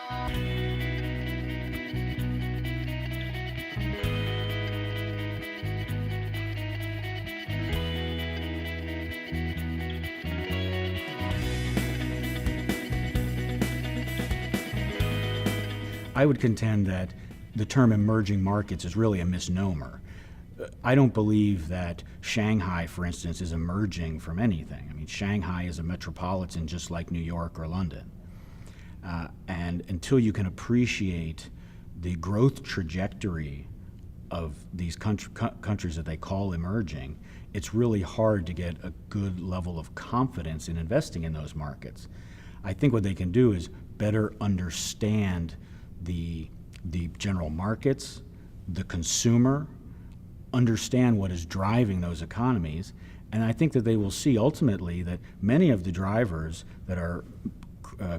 I would contend that the term emerging markets is really a misnomer. I don't believe that Shanghai, for instance, is emerging from anything. I mean, Shanghai is a metropolitan just like New York or London. And until you can appreciate the growth trajectory of these countries that they call emerging, it's really hard to get a good level of confidence in investing in those markets. I think what they can do is better understand the general markets, the consumer, understand what is driving those economies, and I think that they will see ultimately that many of the drivers that are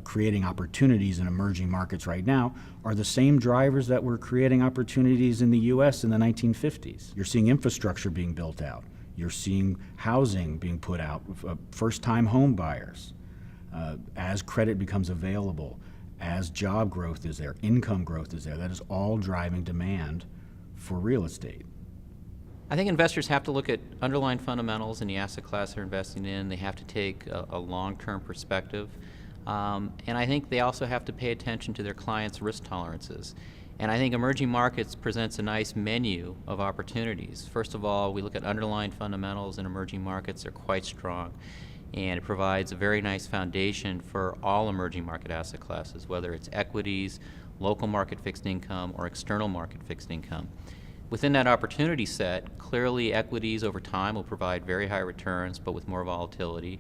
creating opportunities in emerging markets right now are the same drivers that were creating opportunities in the U.S. in the 1950s. You're seeing infrastructure being built out. You're seeing housing being put out, first-time home buyers. As credit becomes available, as job growth is there, income growth is there, that is all driving demand for real estate. I think investors have to look at underlying fundamentals in the asset class they're investing in. They have to take a long-term perspective. And I think they also have to pay attention to their clients' risk tolerances. And I think emerging markets presents a nice menu of opportunities. First of all, we look at underlying fundamentals in emerging markets. They're quite strong. And it provides a very nice foundation for all emerging market asset classes, whether it's equities, local market fixed income, or external market fixed income. Within that opportunity set, clearly equities over time will provide very high returns, but with more volatility.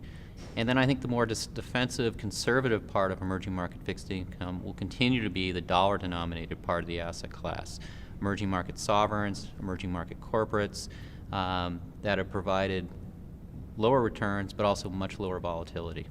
And then I think the more defensive, conservative part of emerging market fixed income will continue to be the dollar-denominated part of the asset class. Emerging market sovereigns, emerging market corporates that have provided lower returns, but also much lower volatility.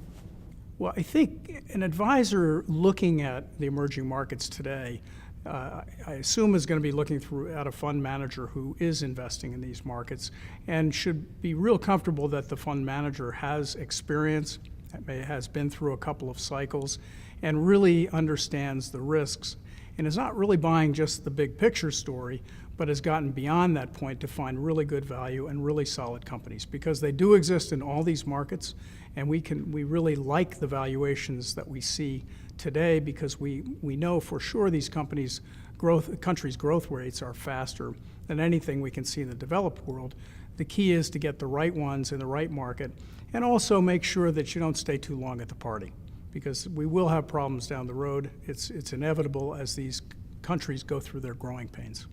Well, I think an advisor looking at the emerging markets today, I assume is going to be looking at a fund manager who is investing in these markets and should be real comfortable that the fund manager has experience, has been through a couple of cycles, and really understands the risks, and is not really buying just the big picture story, but has gotten beyond that point to find really good value and really solid companies, because they do exist in all these markets, and we really like the valuations that we see today, because we know for sure these countries' growth rates are faster than anything we can see in the developed world. The key is to get the right ones in the right market, and also make sure that you don't stay too long at the party, because we will have problems down the road. It's inevitable as these countries go through their growing pains.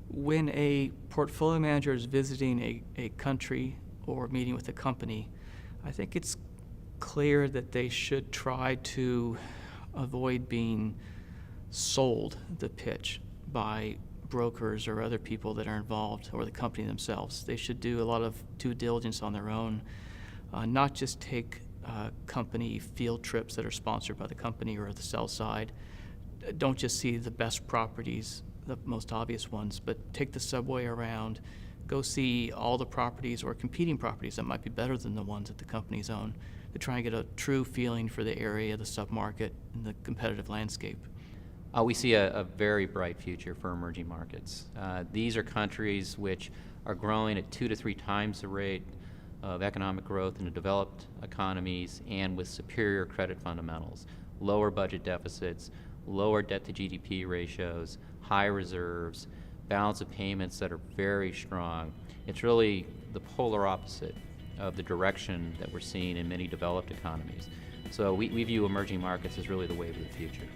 When a portfolio manager is visiting a country or meeting with a company, I think it's clear that they should try to avoid being sold the pitch by brokers or other people that are involved, or the company themselves. They should do a lot of due diligence on their own, not just take company field trips that are sponsored by the company or the sell side. Don't just see the best properties, the most obvious ones, but take the subway around, go see all the properties or competing properties that might be better than the ones that the companies own, to try and get a true feeling for the area, the submarket, and the competitive landscape. We see a very bright future for emerging markets. These are countries which are growing at 2 to 3 times the rate of economic growth in the developed economies, and with superior credit fundamentals, lower budget deficits, lower debt to GDP ratios, high reserves, balance of payments that are very strong. It's really the polar opposite of the direction that we're seeing in many developed economies. So we view emerging markets as really the wave of the future.